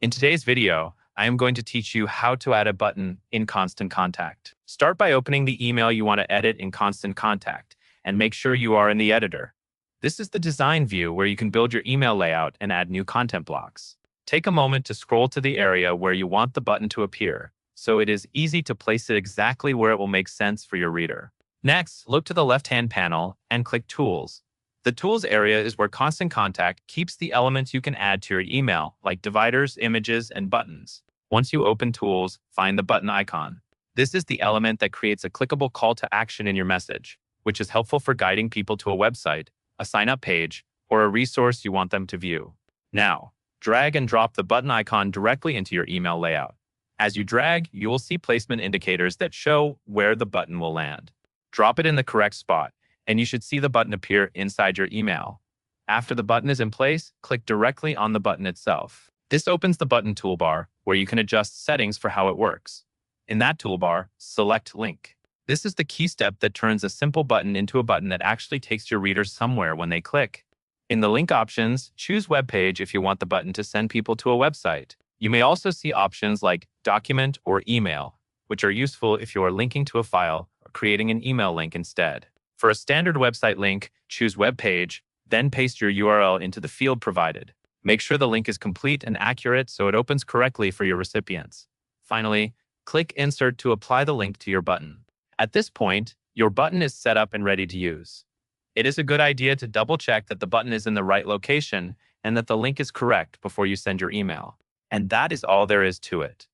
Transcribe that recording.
In today's video, I am going to teach you how to add a button in Constant Contact. Start by opening the email you want to edit in Constant Contact and make sure you are in the editor. This is the design view where you can build your email layout and add new content blocks. Take a moment to scroll to the area where you want the button to appear, so it is easy to place it exactly where it will make sense for your reader. Next, look to the left-hand panel and click Tools. The Tools area is where Constant Contact keeps the elements you can add to your email, like dividers, images, and buttons. Once you open Tools, find the button icon. This is the element that creates a clickable call to action in your message, which is helpful for guiding people to a website, a sign-up page, or a resource you want them to view. Now, drag and drop the button icon directly into your email layout. As you drag, you will see placement indicators that show where the button will land. Drop it in the correct spot, and you should see the button appear inside your email. After the button is in place, click directly on the button itself. This opens the button toolbar, where you can adjust settings for how it works. In that toolbar, select Link. This is the key step that turns a simple button into a button that actually takes your readers somewhere when they click. In the link options, choose Web Page if you want the button to send people to a website. You may also see options like Document or Email, which are useful if you are linking to a file or creating an email link instead. For a standard website link, choose Web Page, then paste your URL into the field provided. Make sure the link is complete and accurate so it opens correctly for your recipients. Finally, click Insert to apply the link to your button. At this point, your button is set up and ready to use. It is a good idea to double-check that the button is in the right location and that the link is correct before you send your email. And that is all there is to it.